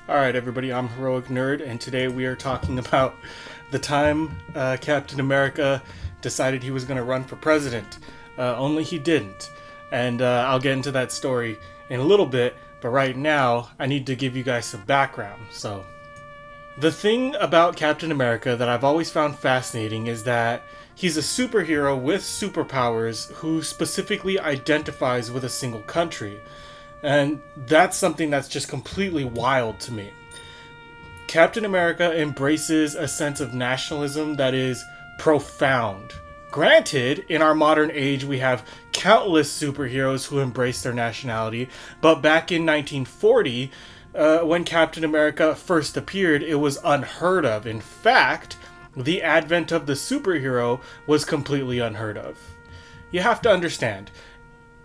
Alright everybody, I'm HeroicNerd, and today we are talking about the time Captain America decided he was going to run for president. Only he didn't. And I'll get into that story in a little bit, but right now I need to give you guys some background. So, the thing about Captain America that I've always found fascinating is that he's a superhero with superpowers who specifically identifies with a single country. And that's something that's just completely wild to me. Captain America embraces a sense of nationalism that is profound. Granted, in our modern age, we have countless superheroes who embrace their nationality, but back in 1940, when Captain America first appeared, it was unheard of. In fact, the advent of the superhero was completely unheard of. You have to understand,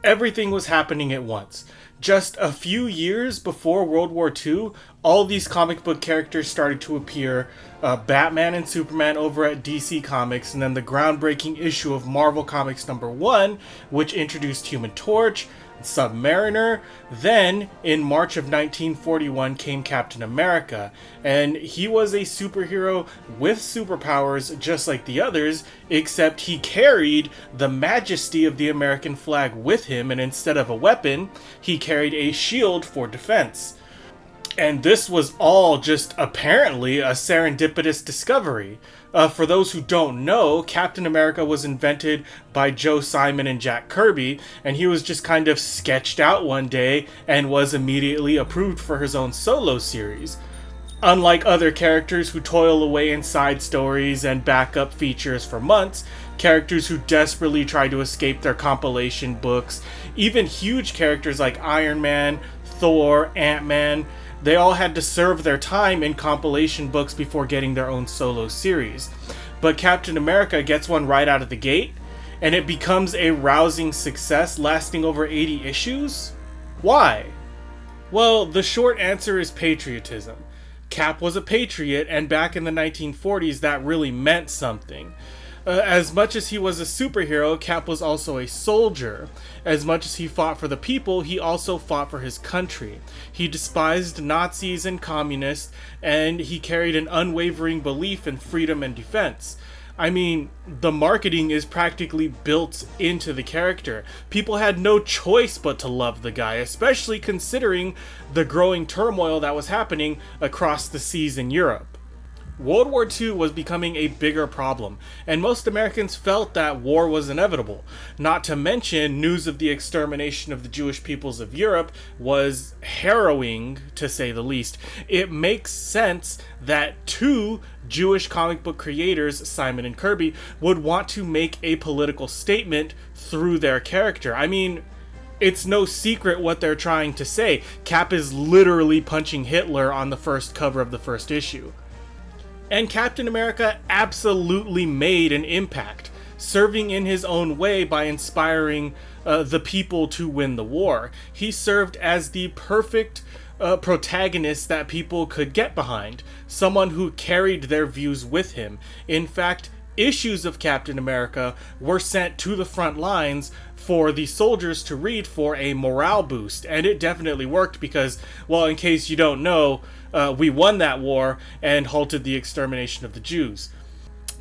everything was happening at once. Just a few years before World War II, all these comic book characters started to appear. Batman and Superman over at DC Comics, and then the groundbreaking issue of Marvel Comics #1, which introduced Human Torch, Submariner. Then, in March of 1941, came Captain America, and he was a superhero with superpowers just like the others, except he carried the majesty of the American flag with him, and instead of a weapon, he carried a shield for defense. And this was all just apparently a serendipitous discovery. For those who don't know, Captain America was invented by Joe Simon and Jack Kirby, and he was just kind of sketched out one day and was immediately approved for his own solo series. Unlike other characters who toil away in side stories and backup features for months, characters who desperately try to escape their compilation books, even huge characters like Iron Man, Thor, Ant-Man, they all had to serve their time in compilation books before getting their own solo series. But Captain America gets one right out of the gate, and it becomes a rousing success lasting over 80 issues? Why? Well, the short answer is patriotism. Cap was a patriot, and back in the 1940s that really meant something. As much as he was a superhero, Cap was also a soldier. As much as he fought for the people, he also fought for his country. He despised Nazis and communists, and he carried an unwavering belief in freedom and defense. I mean, the marketing is practically built into the character. People had no choice but to love the guy, especially considering the growing turmoil that was happening across the seas in Europe. World War II was becoming a bigger problem, and most Americans felt that war was inevitable. Not to mention, news of the extermination of the Jewish peoples of Europe was harrowing, to say the least. It makes sense that two Jewish comic book creators, Simon and Kirby, would want to make a political statement through their character. I mean, it's no secret what they're trying to say. Cap is literally punching Hitler on the first cover of the first issue. And Captain America absolutely made an impact, serving in his own way by inspiring the people to win the war. He served as the perfect protagonist that people could get behind, someone who carried their views with him. In fact, issues of Captain America were sent to the front lines for the soldiers to read for a morale boost, and it definitely worked because, well, in case you don't know, we won that war and halted the extermination of the Jews.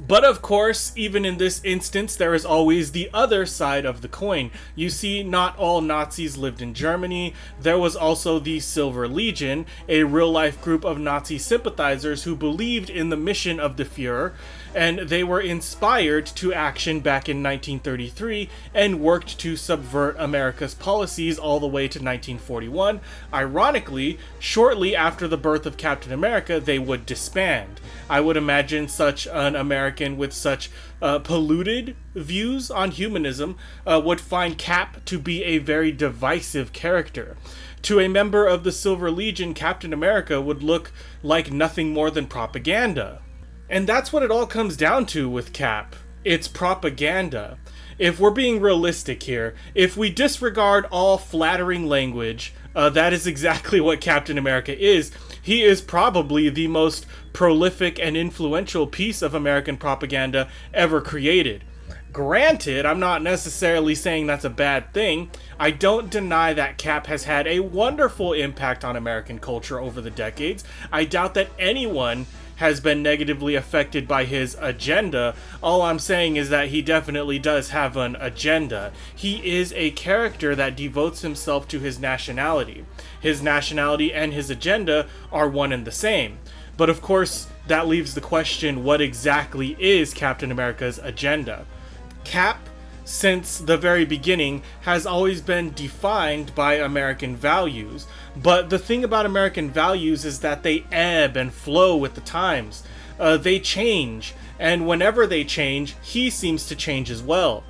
But of course, even in this instance, there is always the other side of the coin. You see, not all Nazis lived in Germany. There was also the Silver Legion, a real-life group of Nazi sympathizers who believed in the mission of the Fuhrer, and they were inspired to action back in 1933 and worked to subvert America's policies all the way to 1941. Ironically, shortly after the birth of Captain America, they would disband. I would imagine such an American with such polluted views on humanism would find Cap to be a very divisive character. To a member of the Silver Legion, Captain America would look like nothing more than propaganda. And that's what it all comes down to with Cap. It's propaganda. If we're being realistic here, if we disregard all flattering language, that is exactly what Captain America is. He is probably the most prolific and influential piece of American propaganda ever created. Granted, I'm not necessarily saying that's a bad thing. I don't deny that Cap has had a wonderful impact on American culture over the decades. I doubt that anyone has been negatively affected by his agenda. All I'm saying is that he definitely does have an agenda. He is a character that devotes himself to his nationality. His nationality and his agenda are one and the same. But of course, that leaves the question, what exactly is Captain America's agenda? Cap, since the very beginning, has always been defined by American values. But the thing about American values is that they ebb and flow with the times. They change, and whenever they change, he seems to change as well.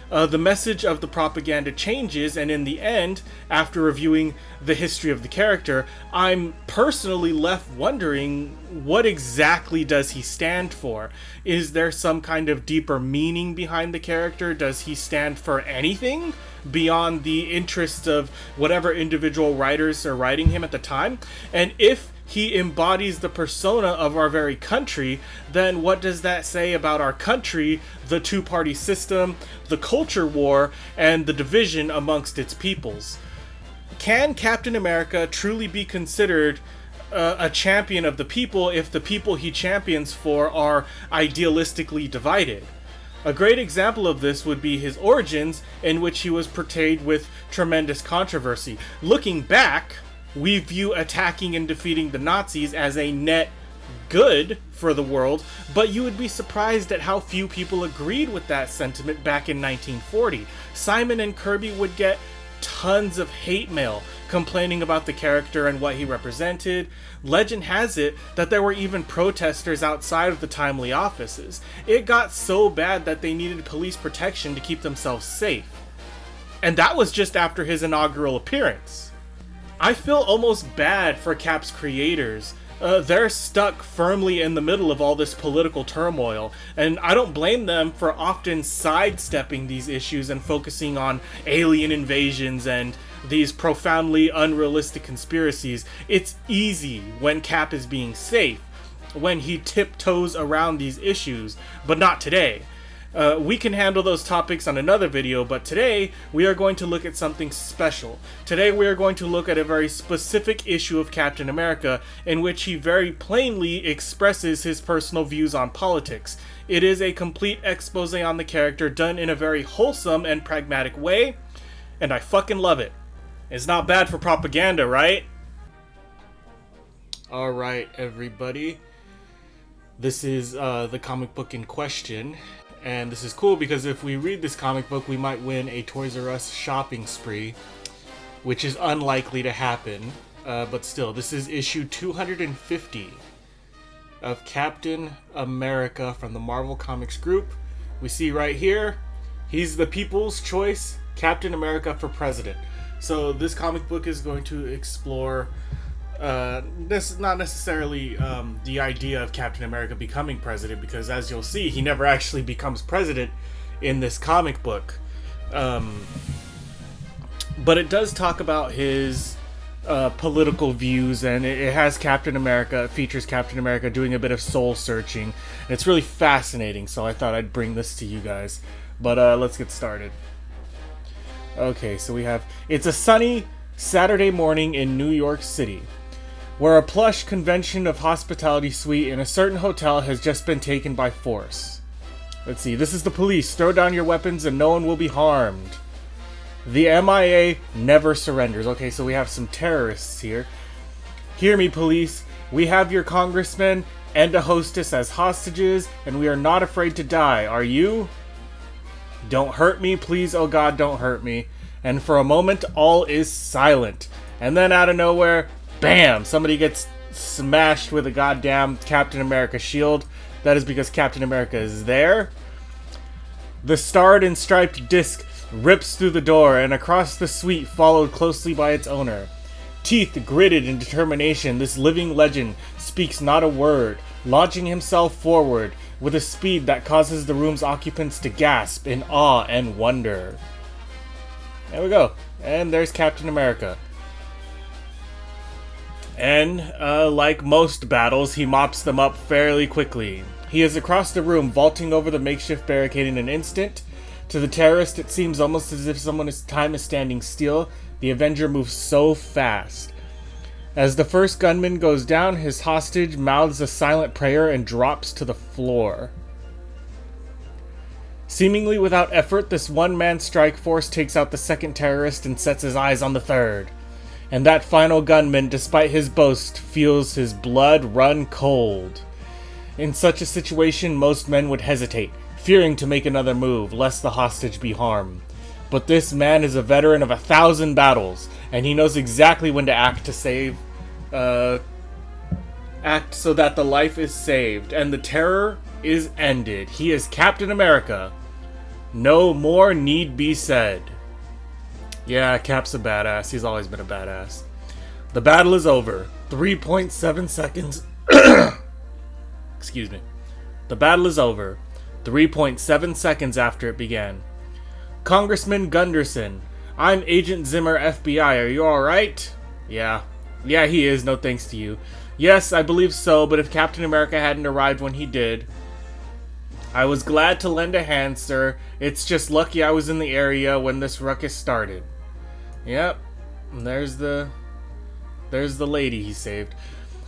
The message of the propaganda changes, and in the end, after reviewing the history of the character, I'm personally left wondering, what exactly does he stand for? Is there some kind of deeper meaning behind the character? Does he stand for anything beyond the interests of whatever individual writers are writing him at the time? And if he embodies the persona of our very country, then what does that say about our country, the two-party system, the culture war, and the division amongst its peoples? Can Captain America truly be considered a champion of the people if the people he champions for are idealistically divided? A great example of this would be his origins, in which he was portrayed with tremendous controversy. Looking back, we view attacking and defeating the Nazis as a net good for the world, but you would be surprised at how few people agreed with that sentiment back in 1940. Simon and Kirby would get tons of hate mail complaining about the character and what he represented. Legend has it that there were even protesters outside of the Timely offices. It got so bad that they needed police protection to keep themselves safe. And that was just after his inaugural appearance. I feel almost bad for Cap's creators. They're stuck firmly in the middle of all this political turmoil, and I don't blame them for often sidestepping these issues and focusing on alien invasions and these profoundly unrealistic conspiracies. It's easy when Cap is being safe, when he tiptoes around these issues, but not today. We can handle those topics on another video, but today we are going to look at something special. Today we are going to look at a very specific issue of Captain America in which he very plainly expresses his personal views on politics. It is a complete expose on the character done in a very wholesome and pragmatic way, and I fucking love it. It's not bad for propaganda, right? Alright, everybody. This is the comic book in question. And this is cool because if we read this comic book, we might win a Toys R Us shopping spree, which is unlikely to happen. But still, this is issue 250 of Captain America from the Marvel Comics group. We see right here, he's the people's choice, Captain America for president. So this comic book is going to explore this is not necessarily the idea of Captain America becoming president, because as you'll see, he never actually becomes president in this comic book. But it does talk about his political views, and it has Captain America, it features Captain America doing a bit of soul searching. And it's really fascinating, so I thought I'd bring this to you guys. But let's get started. Okay, so we have, it's a sunny Saturday morning in New York City, where a plush convention of hospitality suite in a certain hotel has just been taken by force. Let's see, this is the police. Throw down your weapons and no one will be harmed. The MIA never surrenders. Okay, so we have some terrorists here. Hear me, police. We have your congressman and a hostess as hostages, and we are not afraid to die. Are you? Don't hurt me, please. Oh God, don't hurt me. And for a moment, all is silent. And then out of nowhere, bam! Somebody gets smashed with a goddamn Captain America shield. That is because Captain America is there. The starred and striped disc rips through the door and across the suite, followed closely by its owner. Teeth gritted in determination, this living legend speaks not a word, launching himself forward with a speed that causes the room's occupants to gasp in awe and wonder. There we go. And there's Captain America. And, like most battles, he mops them up fairly quickly. He is across the room, vaulting over the makeshift barricade in an instant. To the terrorist, it seems almost as if someone's time is standing still. The Avenger moves so fast. As the first gunman goes down, his hostage mouths a silent prayer and drops to the floor. Seemingly without effort, this one-man strike force takes out the second terrorist and sets his eyes on the third. And that final gunman, despite his boast, feels his blood run cold. In such a situation, most men would hesitate, fearing to make another move, lest the hostage be harmed. But this man is a veteran of 1,000 battles, and he knows exactly when to act so that the life is saved, and the terror is ended. He is Captain America. No more need be said. Yeah, Cap's a badass. He's always been a badass. The battle is over. 3.7 seconds. Excuse me. The battle is over. 3.7 seconds after it began. Congressman Gunderson, I'm Agent Zimmer, FBI. Are you alright? Yeah. Yeah, he is. No thanks to you. Yes, I believe so, but if Captain America hadn't arrived when he did... I was glad to lend a hand, sir. It's just lucky I was in the area when this ruckus started. Yep. And there's the lady he saved.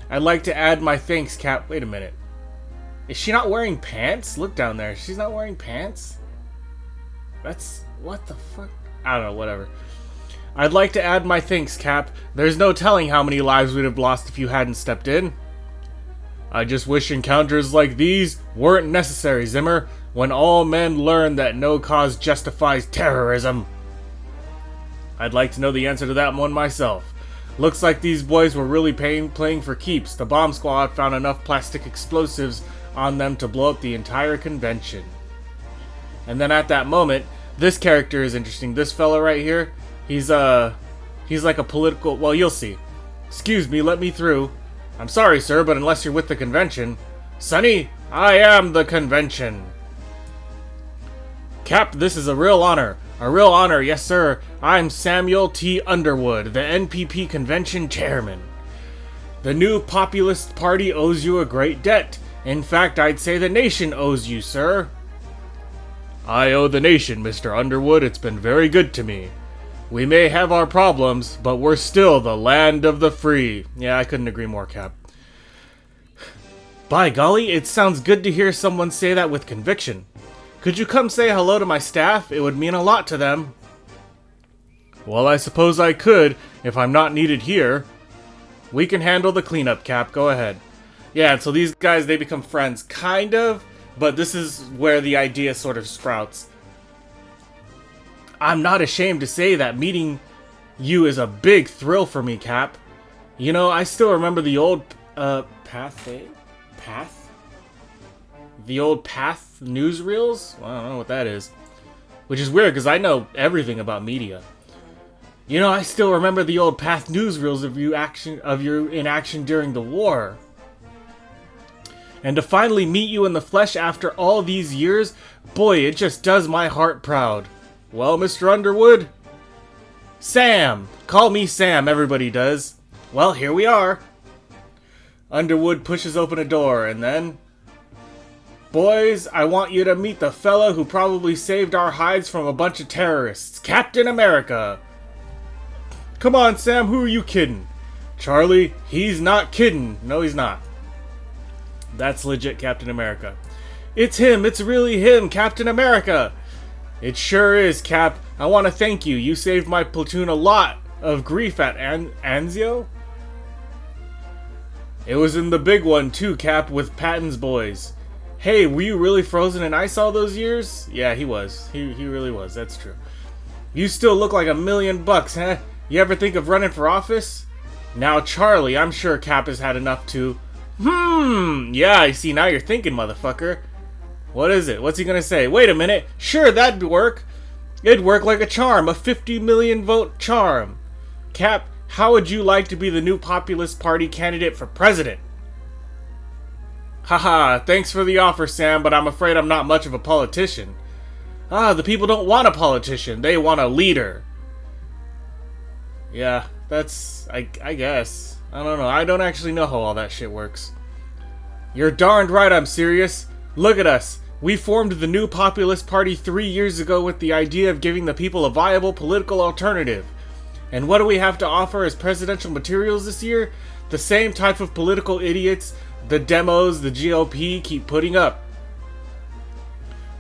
I'd like to add my thanks, Cap... Wait a minute. Is she not wearing pants? Look down there. She's not wearing pants? That's... What the fuck? I don't know, whatever. I'd like to add my thanks, Cap. There's no telling how many lives we'd have lost if you hadn't stepped in. I just wish encounters like these weren't necessary, Zimmer, when all men learn that no cause justifies terrorism. I'd like to know the answer to that one myself. Looks like these boys were really playing for keeps. The bomb squad found enough plastic explosives on them to blow up the entire convention. And then at that moment, this character is interesting. This fella right here, he's like a political... Well, you'll see. Excuse me, let me through. I'm sorry, sir, but unless you're with the convention... Sonny, I am the convention. Cap, this is a real honor. A real honor, yes, sir. I'm Samuel T. Underwood, the NPP convention chairman. The new Populist Party owes you a great debt. In fact, I'd say the nation owes you, sir. I owe the nation, Mr. Underwood. It's been very good to me. We may have our problems, but we're still the land of the free. Yeah, I couldn't agree more, Cap. By golly, it sounds good to hear someone say that with conviction. Could you come say hello to my staff? It would mean a lot to them. Well, I suppose I could, if I'm not needed here. We can handle the cleanup, Cap. Go ahead. Yeah, and so these guys, they become friends, kind of, but this is where the idea sort of sprouts. I'm not ashamed to say that meeting you is a big thrill for me, Cap. You know, I still remember the old, Path? The old Path newsreels? Well, I don't know what that is. Which is weird, because I know everything about media. You know, I still remember the old Path newsreels of you in action during the war. And to finally meet you in the flesh after all these years, boy, it just does my heart proud. Well, Mr. Underwood? Sam! Call me Sam, everybody does. Well, here we are. Underwood pushes open a door, and then... Boys, I want you to meet the fellow who probably saved our hides from a bunch of terrorists. Captain America! Come on, Sam, who are you kidding? Charlie, he's not kidding. No, he's not. That's legit Captain America. It's him, it's really him, Captain America! It sure is, Cap. I want to thank you. You saved my platoon a lot of grief at Anzio. It was in the big one too, Cap, with Patton's boys. Hey, were you really frozen in ice all those years? Yeah, he was. He really was. That's true. You still look like $1,000,000, huh? You ever think of running for office? Now, Charlie, I'm sure Cap has had enough to... Yeah, I see. Now you're thinking, motherfucker. What is it? What's he gonna say? Wait a minute. Sure, that'd work. It'd work like a charm. A 50 million vote charm. Cap, how would you like to be the new Populist Party candidate for president? Haha, thanks for the offer, Sam, but I'm afraid I'm not much of a politician. Ah, the people don't want a politician. They want a leader. Yeah, that's... I guess. I don't know. I don't actually know how all that shit works. You're darned right I'm serious. Look at us. We formed the New Populist Party 3 years ago with the idea of giving the people a viable political alternative. And what do we have to offer as presidential materials this year? The same type of political idiots the demos the GOP keep putting up.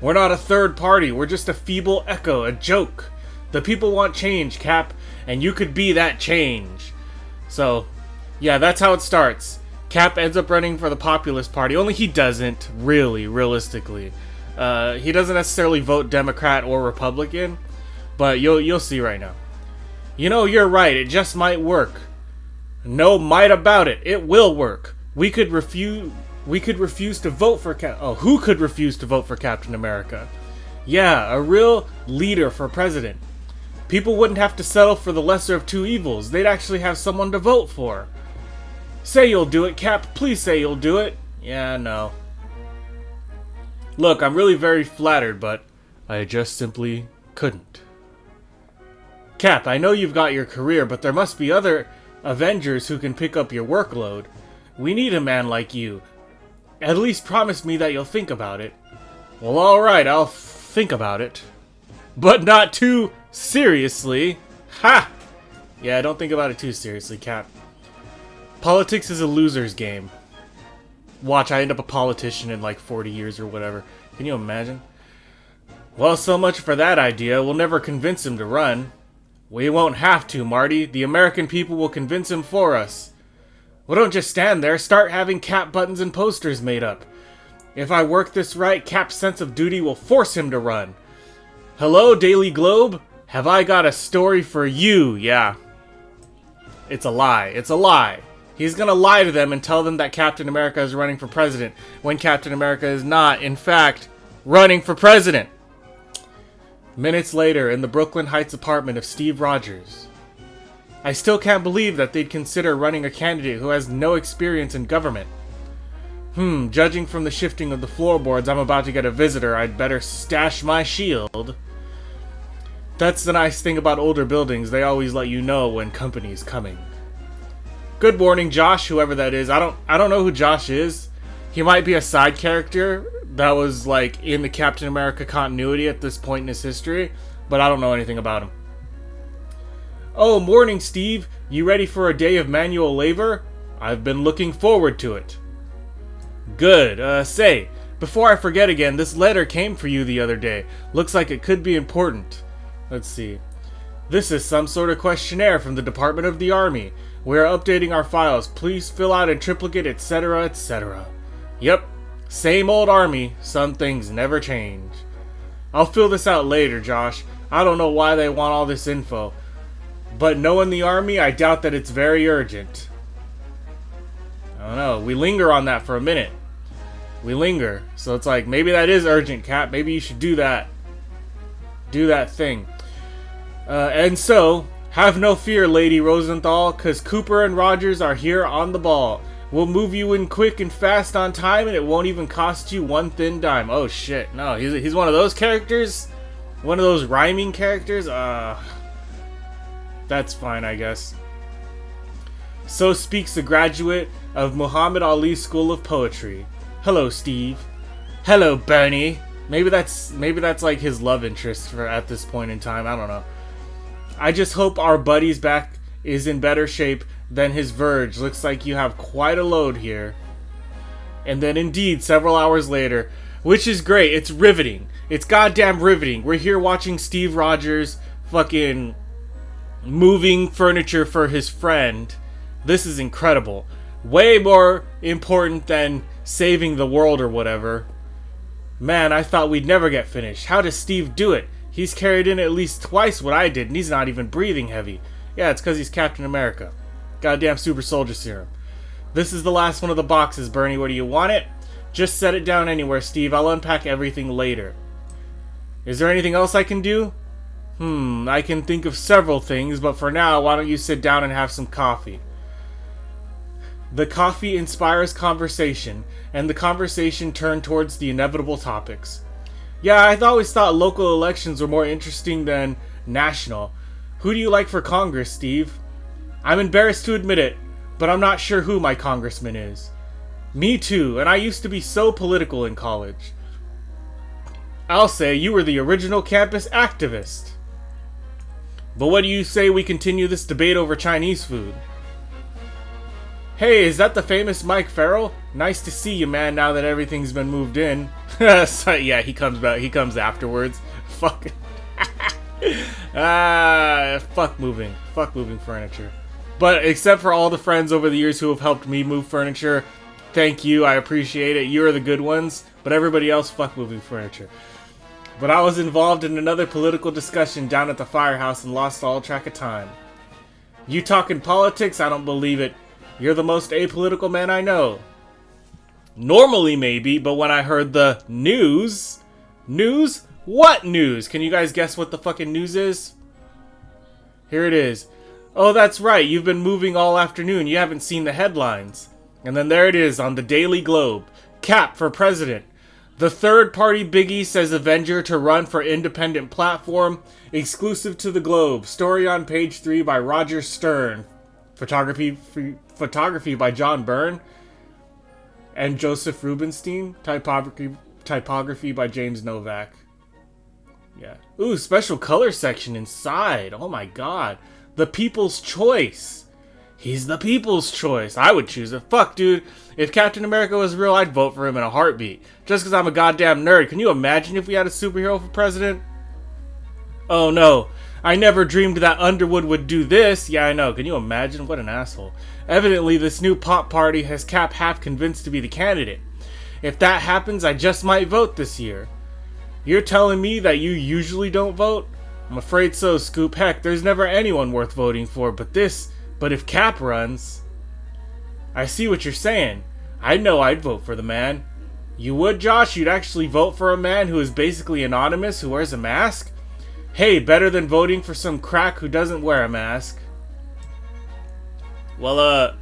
We're not a third party, we're just a feeble echo, a joke. The people want change, Cap, and you could be that change. So, yeah, that's how it starts. Cap ends up running for the Populist Party, only he doesn't, really, realistically. He doesn't necessarily vote Democrat or Republican, but you'll see right now. You know, you're right, it just might work. No might about it, it will work. We could refuse to vote for who could refuse to vote for Captain America? Yeah, a real leader for president. People wouldn't have to settle for the lesser of two evils. They'd actually have someone to vote for. Say you'll do it, Cap. Please say you'll do it. Yeah, no. Look, I'm really very flattered, but I just simply couldn't. Cap, I know you've got your career, but there must be other Avengers who can pick up your workload. We need a man like you. At least promise me that you'll think about it. Well, alright, I'll think about it. But not too seriously. Ha! Yeah, don't think about it too seriously, Cap. Politics is a loser's game. Watch, I end up a politician in like 40 years or whatever. Can you imagine? Well, so much for that idea. We'll never convince him to run. We won't have to, Marty. The American people will convince him for us. Well, don't just stand there. Start having Cap buttons and posters made up. If I work this right, Cap's sense of duty will force him to run. Hello, Daily Globe? Have I got a story for you? Yeah. It's a lie. It's a lie. He's gonna lie to them and tell them that Captain America is running for president, when Captain America is not, in fact, running for president. Minutes later, in the Brooklyn Heights apartment of Steve Rogers. I still can't believe that they'd consider running a candidate who has no experience in government. Judging from the shifting of the floorboards, I'm about to get a visitor. I'd better stash my shield. That's the nice thing about older buildings. They always let you know when company's coming. Good morning, Josh, whoever that is. I don't know who Josh is. He might be a side character that was like in the Captain America continuity at this point in his history, but I don't know anything about him. Oh, morning, Steve. You ready for a day of manual labor? I've been looking forward to it. Good. Say, before I forget again, this letter came for you the other day. Looks like it could be important. Let's see. This is some sort of questionnaire from the Department of the Army. We are updating our files. Please fill out in triplicate, etc., etc. Yep. Same old Army. Some things never change. I'll fill this out later, Josh. I don't know why they want all this info. But knowing the Army, I doubt that it's very urgent. I don't know. We linger on that for a minute. We linger. So it's like, maybe that is urgent, Cap. Maybe you should do that. Do that thing. And so, have no fear, Lady Rosenthal, because Cooper and Rogers are here on the ball. We'll move you in quick and fast on time, and it won't even cost you one thin dime. Oh, shit. No, he's one of those characters? One of those rhyming characters? That's fine, I guess. So speaks the graduate of Muhammad Ali School of Poetry. Hello, Steve. Hello, Bernie. Maybe that's like his love interest for at this point in time. I don't know. I just hope our buddy's back is in better shape than his Verge. Looks like you have quite a load here. And then indeed, several hours later, which is great. It's riveting. It's goddamn riveting. We're here watching Steve Rogers fucking moving furniture for his friend. This is incredible. Way more important than saving the world or whatever. Man, I thought we'd never get finished. How does Steve do it? He's carried in at least twice what I did, and he's not even breathing heavy. Yeah, it's because he's Captain America. Goddamn super soldier serum. This is the last one of the boxes, Bernie. What do you want it? Just set it down anywhere, Steve. I'll unpack everything later. Is there anything else I can do? I can think of several things, but for now, why don't you sit down and have some coffee? The coffee inspires conversation, and the conversation turned towards the inevitable topics. Yeah, I always thought local elections were more interesting than national. Who do you like for Congress, Steve? I'm embarrassed to admit it, but I'm not sure who my congressman is. Me too, and I used to be so political in college. I'll say you were the original campus activist. But what do you say we continue this debate over Chinese food? Hey, is that the famous Mike Farrell? Nice to see you, man, now that everything's been moved in. So, yeah, he comes back. He comes afterwards. Fuck. Fuck moving. Fuck moving furniture. But except for all the friends over the years who have helped me move furniture, thank you. I appreciate it. You're the good ones. But everybody else, fuck moving furniture. But I was involved in another political discussion down at the firehouse and lost all track of time. You talking politics? I don't believe it. You're the most apolitical man I know. Normally, maybe, but when I heard the news... News? What news? Can you guys guess what the fucking news is? Here it is. Oh, that's right. You've been moving all afternoon. You haven't seen the headlines. And then there it is on the Daily Globe. Cap for president. The third-party biggie says Avenger to run for independent platform. Exclusive to the Globe. Story on page 3 by Roger Stern. Photography by John Byrne and Joseph Rubinstein. Typography by James Novak. Yeah. Ooh, special color section inside. Oh my god. The People's Choice. He's the People's Choice. I would choose it. Fuck, dude. If Captain America was real, I'd vote for him in a heartbeat. Just because I'm a goddamn nerd. Can you imagine if we had a superhero for president? Oh no. I never dreamed that Underwood would do this. Yeah, I know. Can you imagine? What an asshole. Evidently, this new pop party has Cap half convinced to be the candidate. If that happens, I just might vote this year. You're telling me that you usually don't vote? I'm afraid so, Scoop. Heck, there's never anyone worth voting for, but if Cap runs... I see what you're saying. I know I'd vote for the man. You would, Josh? You'd actually vote for a man who is basically anonymous, who wears a mask? Hey, better than voting for some crack who doesn't wear a mask. Well,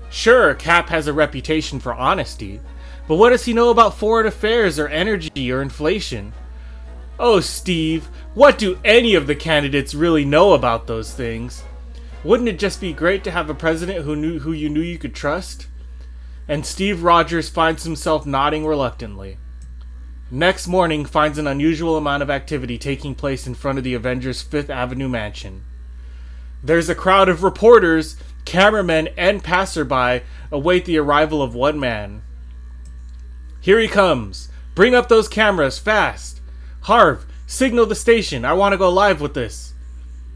sure, Cap has a reputation for honesty, but what does he know about foreign affairs or energy or inflation? Oh, Steve, what do any of the candidates really know about those things? Wouldn't it just be great to have a president who you knew you could trust? And Steve Rogers finds himself nodding reluctantly. Next morning finds an unusual amount of activity taking place in front of the Avengers' Fifth Avenue mansion. There's a crowd of reporters, cameramen, and passerby await the arrival of one man. Here he comes. Bring up those cameras, fast. Harv, signal the station. I want to go live with this.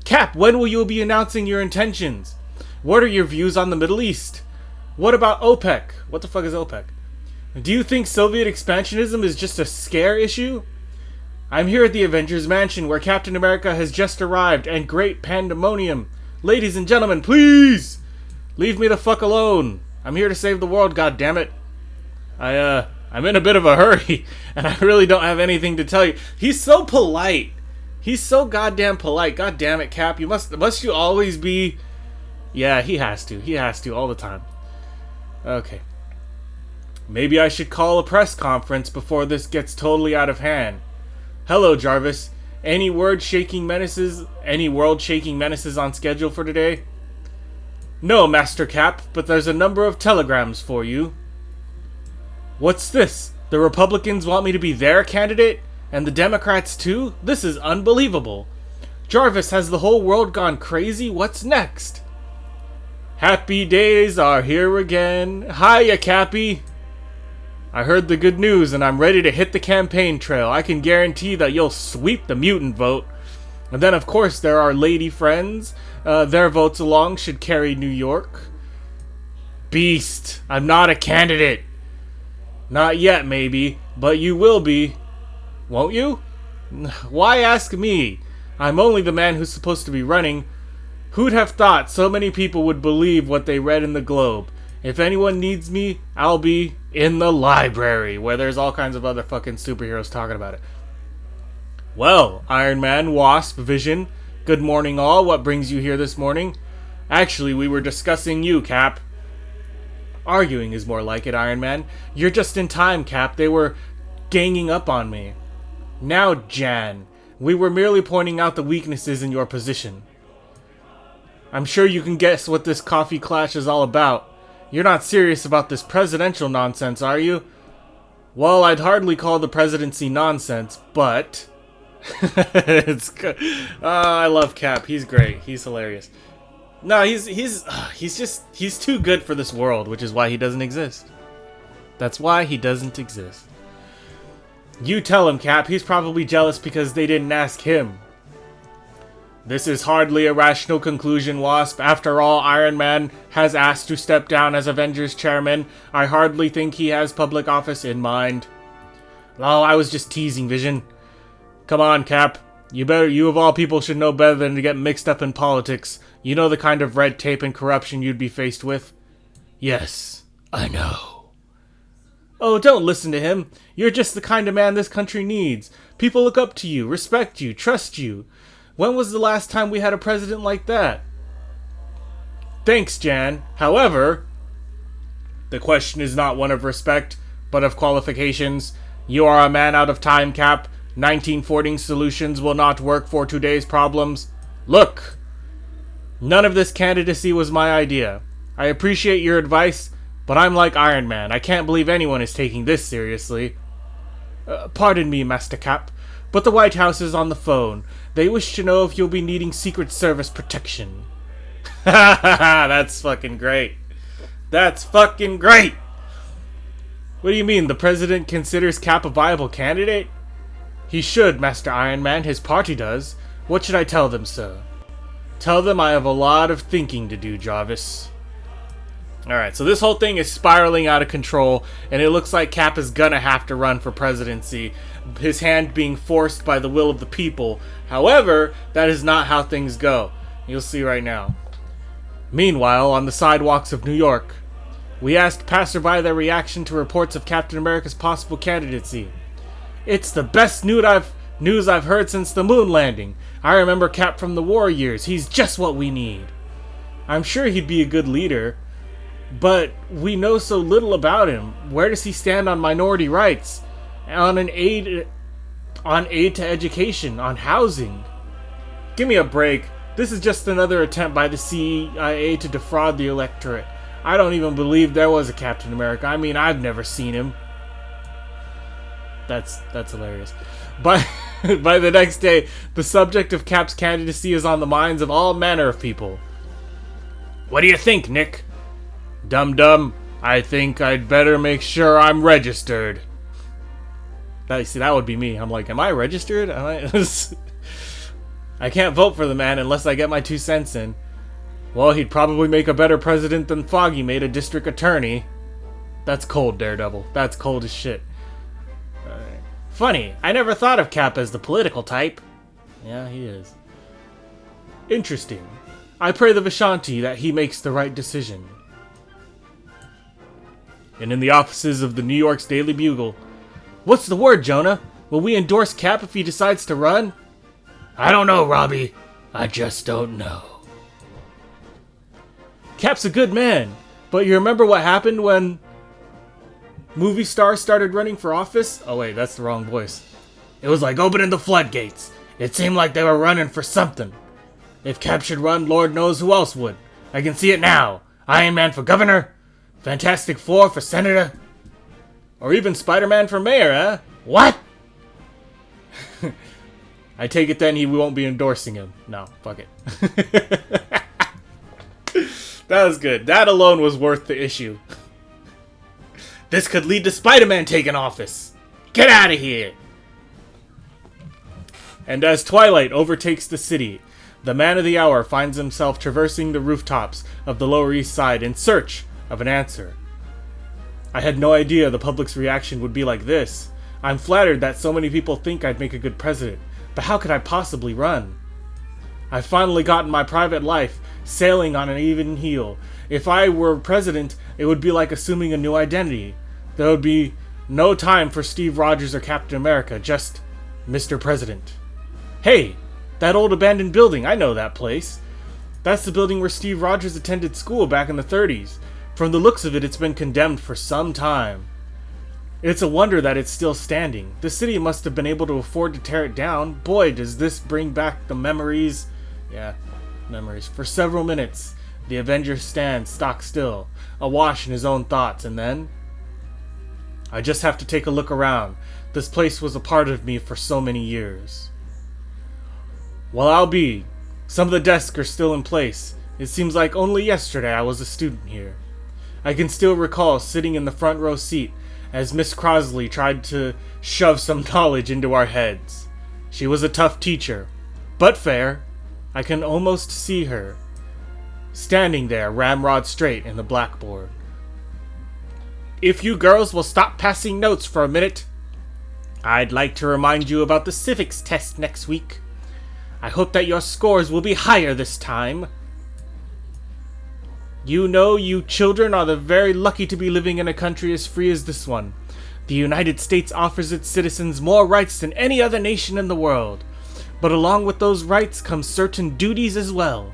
Cap, when will you be announcing your intentions? What are your views on the Middle East? What about OPEC? What the fuck is OPEC? Do you think Soviet expansionism is just a scare issue? I'm here at the Avengers Mansion where Captain America has just arrived and great pandemonium. Ladies and gentlemen, please! Leave me the fuck alone. I'm here to save the world, goddammit. I'm in a bit of a hurry and I really don't have anything to tell you. He's so polite. He's so goddamn polite. God damn it, Cap. Must you always be... Yeah, he has to. He has to all the time. Okay. Maybe I should call a press conference before this gets totally out of hand. Hello, Jarvis. Any world-shaking menaces on schedule for today? No, Master Cap, but there's a number of telegrams for you. What's this? The Republicans want me to be their candidate? And the Democrats too? This is unbelievable. Jarvis, has the whole world gone crazy? What's next? Happy days are here again. Hiya, Cappy. I heard the good news and I'm ready to hit the campaign trail. I can guarantee that you'll sweep the mutant vote. And then of course there are lady friends. Their votes along should carry New York. Beast, I'm not a candidate. Not yet maybe, but you will be. Won't you? Why ask me? I'm only the man who's supposed to be running. Who'd have thought so many people would believe what they read in the Globe? If anyone needs me, I'll be in the library, where there's all kinds of other fucking superheroes talking about it. Well, Iron Man, Wasp, Vision, good morning all. What brings you here this morning? Actually, we were discussing you, Cap. Arguing is more like it, Iron Man. You're just in time, Cap. They were ganging up on me. Now, Jan, we were merely pointing out the weaknesses in your position. I'm sure you can guess what this coffee clash is all about. You're not serious about this presidential nonsense, are you? Well, I'd hardly call the presidency nonsense, but it's good. I love Cap. He's great. He's hilarious. No, he's too good for this world, which is why he doesn't exist. That's why he doesn't exist. You tell him, Cap. He's probably jealous because they didn't ask him. This is hardly a rational conclusion, Wasp. After all, Iron Man has asked to step down as Avengers chairman. I hardly think he has public office in mind. Oh, I was just teasing, Vision. Come on, Cap. You of all people should know better than to get mixed up in politics. You know the kind of red tape and corruption you'd be faced with? Yes, I know. Oh, don't listen to him. You're just the kind of man this country needs. People look up to you, respect you, trust you. When was the last time we had a president like that? Thanks, Jan. However, the question is not one of respect, but of qualifications. You are a man out of time, Cap. 1940 solutions will not work for today's problems. Look! None of this candidacy was my idea. I appreciate your advice, but I'm like Iron Man. I can't believe anyone is taking this seriously. Pardon me, Master Cap, but the White House is on the phone. They wish to know if you'll be needing Secret Service protection. That's fucking great. That's fucking great! What do you mean, the president considers Cap a viable candidate? He should, Master Iron Man. His party does. What should I tell them, sir? Tell them I have a lot of thinking to do, Jarvis. Alright, so this whole thing is spiraling out of control, and it looks like Cap is gonna have to run for presidency, his hand being forced by the will of the people. However, that is not how things go. You'll see right now. Meanwhile, on the sidewalks of New York, we asked passerby their reaction to reports of Captain America's possible candidacy. It's the best news I've heard since the moon landing. I remember Cap from the war years. He's just what we need. I'm sure he'd be a good leader, but we know so little about him. Where does he stand on minority rights? On aid to education? On housing? Give me a break. This is just another attempt by the CIA to defraud the electorate. I don't even believe there was a Captain America. I mean, I've never seen him. That's hilarious. By the next day, the subject of Cap's candidacy is on the minds of all manner of people. What do you think, Nick? Dum-dum, I think I'd better make sure I'm registered. That would be me. I'm like, am I registered? I can't vote for the man unless I get my 2 cents in. Well, he'd probably make a better president than Foggy made a district attorney. That's cold, Daredevil. That's cold as shit. Funny, I never thought of Cap as the political type. Yeah, he is. Interesting. I pray the Vishanti that he makes the right decision. And in the offices of the New York's Daily Bugle. What's the word, Jonah? Will we endorse Cap if he decides to run? I don't know, Robbie. I just don't know. Cap's a good man, but you remember what happened when movie stars started running for office? Oh wait, that's the wrong voice. It was like opening the floodgates. It seemed like they were running for something. If Cap should run, Lord knows who else would. I can see it now. Iron Man for governor, Fantastic Four for senator, or even Spider-Man for mayor, huh? What? I take it then we won't be endorsing him. No, fuck it. That was good. That alone was worth the issue. This could lead to Spider-Man taking office. Get out of here! And as twilight overtakes the city, the man of the hour finds himself traversing the rooftops of the Lower East Side in search of an answer. I had no idea the public's reaction would be like this. I'm flattered that so many people think I'd make a good president, but how could I possibly run? I've finally gotten my private life sailing on an even keel. If I were president, it would be like assuming a new identity. There would be no time for Steve Rogers or Captain America, just Mr. President. Hey, that old abandoned building, I know that place. That's the building where Steve Rogers attended school back in the 30s. From the looks of it, it's been condemned for some time. It's a wonder that it's still standing. The city must have been able to afford to tear it down. Boy, does this bring back the memories. Yeah, memories. For several minutes, the Avenger stands stock still, awash in his own thoughts, and then I just have to take a look around. This place was a part of me for so many years. Well, I'll be. Some of the desks are still in place. It seems like only yesterday I was a student here. I can still recall sitting in the front row seat as Miss Crosley tried to shove some knowledge into our heads. She was a tough teacher, but fair. I can almost see her, standing there ramrod straight in the blackboard. If you girls will stop passing notes for a minute, I'd like to remind you about the civics test next week. I hope that your scores will be higher this time. You know, you children are very lucky to be living in a country as free as this one. The United States offers its citizens more rights than any other nation in the world. But along with those rights come certain duties as well.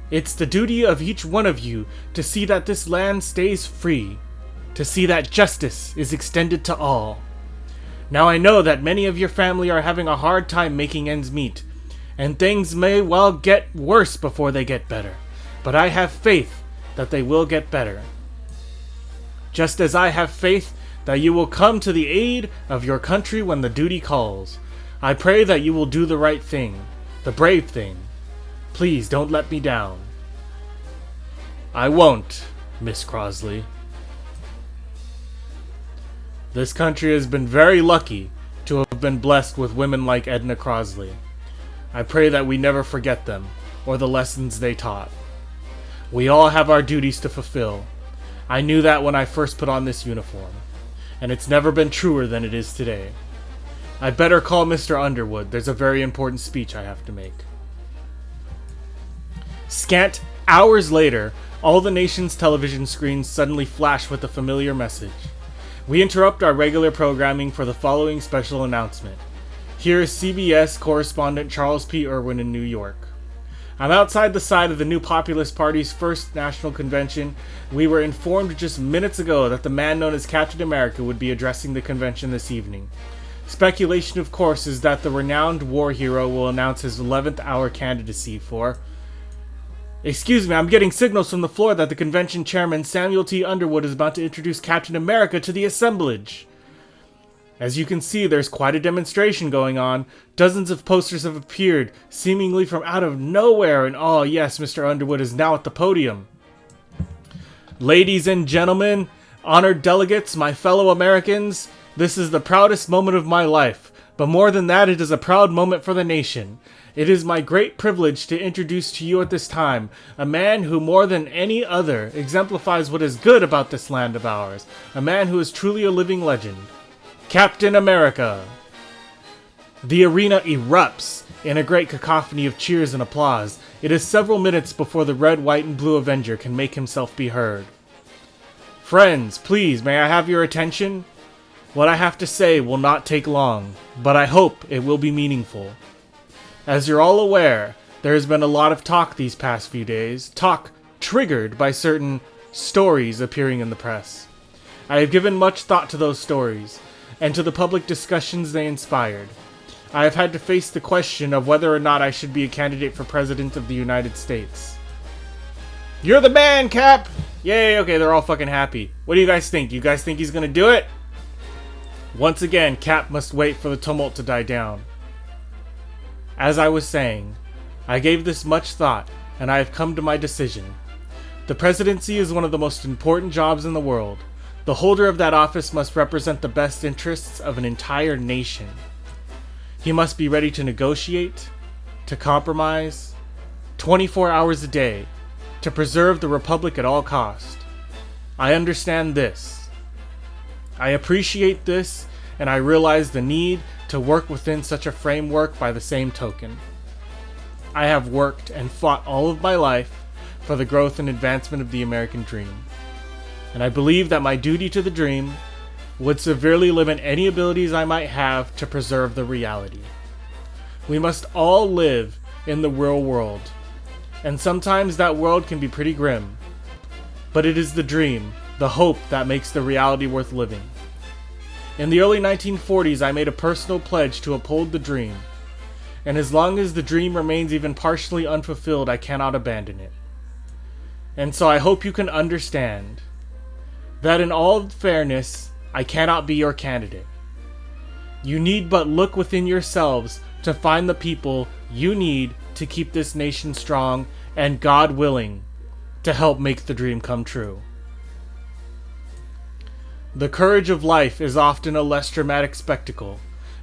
It's the duty of each one of you to see that this land stays free, to see that justice is extended to all. Now I know that many of your family are having a hard time making ends meet, and things may well get worse before they get better, but I have faith that they will get better. Just as I have faith that you will come to the aid of your country when the duty calls. I pray that you will do the right thing, the brave thing. Please don't let me down. I won't, Miss Crosley. This country has been very lucky to have been blessed with women like Edna Crosley. I pray that we never forget them, or the lessons they taught. We all have our duties to fulfill. I knew that when I first put on this uniform, and it's never been truer than it is today. I better call Mr. Underwood. There's a very important speech I have to make. Scant hours later, all the nation's television screens suddenly flash with a familiar message. We interrupt our regular programming for the following special announcement. Here is CBS correspondent Charles P. Irwin in New York. I'm outside the site of the New Populist Party's first national convention. We were informed just minutes ago that the man known as Captain America would be addressing the convention this evening. Speculation, of course, is that the renowned war hero will announce his 11th hour candidacy for... Excuse me, I'm getting signals from the floor that the convention chairman Samuel T. Underwood is about to introduce Captain America to the assemblage. As you can see, there's quite a demonstration going on. Dozens of posters have appeared, seemingly from out of nowhere, and oh yes, Mr. Underwood is now at the podium. Ladies and gentlemen, honored delegates, my fellow Americans, this is the proudest moment of my life, but more than that, it is a proud moment for the nation. It is my great privilege to introduce to you at this time a man who more than any other exemplifies what is good about this land of ours, a man who is truly a living legend. Captain America. The arena erupts in a great cacophony of cheers and applause. It is several minutes before the red, white, and blue Avenger can make himself be heard. Friends, please, may I have your attention? What I have to say will not take long, but I hope it will be meaningful. As you're all aware, there has been a lot of talk these past few days, talk triggered by certain stories appearing in the press. I have given much thought to those stories, and to the public discussions they inspired. I have had to face the question of whether or not I should be a candidate for President of the United States. You're the man, Cap! Yay, okay, they're all fucking happy. What do you guys think? You guys think he's gonna do it? Once again, Cap must wait for the tumult to die down. As I was saying, I gave this much thought, and I have come to my decision. The presidency is one of the most important jobs in the world. The holder of that office must represent the best interests of an entire nation. He must be ready to negotiate, to compromise, 24 hours a day, to preserve the republic at all cost. I understand this. I appreciate this, and I realize the need to work within such a framework by the same token. I have worked and fought all of my life for the growth and advancement of the American dream. And I believe that my duty to the dream would severely limit any abilities I might have to preserve the reality. We must all live in the real world, and sometimes that world can be pretty grim. But it is the dream, the hope, that makes the reality worth living. In the early 1940s, I made a personal pledge to uphold the dream, and as long as the dream remains even partially unfulfilled, I cannot abandon it. And so I hope you can understand that in all fairness, I cannot be your candidate. You need but look within yourselves to find the people you need to keep this nation strong and, God willing, to help make the dream come true. The courage of life is often a less dramatic spectacle,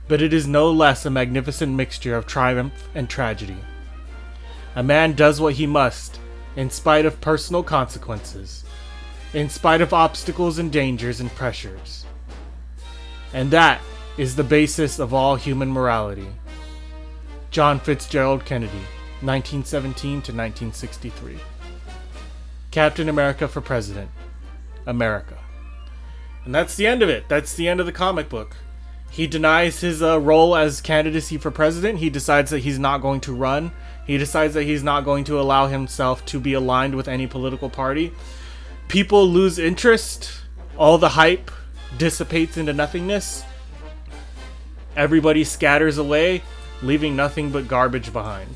but it is no less a magnificent mixture of triumph and tragedy. A man does what he must, in spite of personal consequences, in spite of obstacles and dangers and pressures. And that is the basis of all human morality. John Fitzgerald Kennedy, 1917 to 1963. Captain America for President. America. And that's the end of it. That's the end of the comic book. He denies his role as candidacy for president. He decides that he's not going to run. He decides that he's not going to allow himself to be aligned with any political party. People lose interest. All the hype dissipates into nothingness. Everybody scatters away, leaving nothing but garbage behind.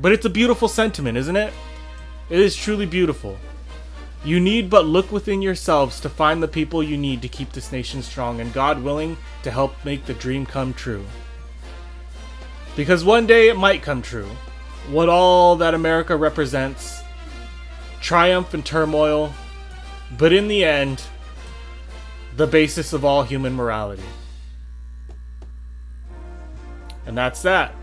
But it's a beautiful sentiment, isn't it? It is truly beautiful. You need but look within yourselves to find the people you need to keep this nation strong and, God willing, to help make the dream come true. Because one day it might come true. What all that America represents, triumph and turmoil, but in the end, the basis of all human morality. And that's that.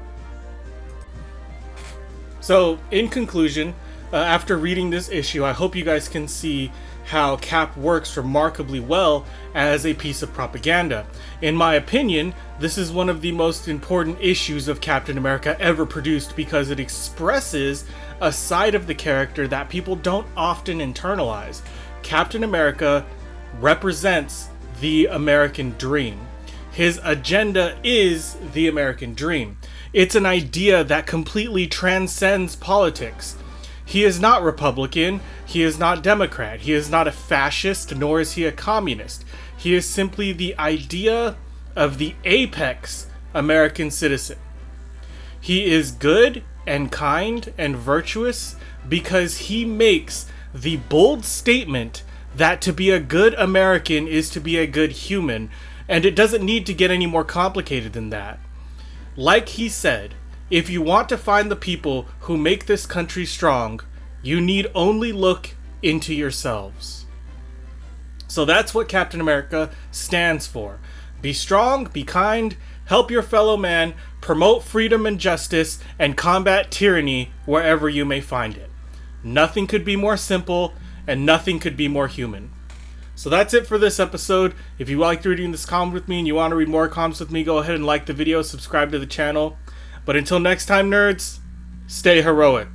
So, in conclusion, after reading this issue, I hope you guys can see how Cap works remarkably well as a piece of propaganda. In my opinion, this is one of the most important issues of Captain America ever produced because it expresses a side of the character that people don't often internalize. Captain America represents the American dream. His agenda is the American dream. It's an idea that completely transcends politics. He is not Republican, he is not Democrat, he is not a fascist, nor is he a communist. He is simply the idea of the apex American citizen. He is good and kind and virtuous because he makes the bold statement that to be a good American is to be a good human, and it doesn't need to get any more complicated than that. Like he said, if you want to find the people who make this country strong, you need only look into yourselves. So that's what Captain America stands for. Be strong, be kind, help your fellow man, promote freedom and justice, and combat tyranny wherever you may find it. Nothing could be more simple, and nothing could be more human. So that's it for this episode. If you liked reading this comic with me and you want to read more comics with me, go ahead and like the video, subscribe to the channel. But until next time, nerds, stay heroic.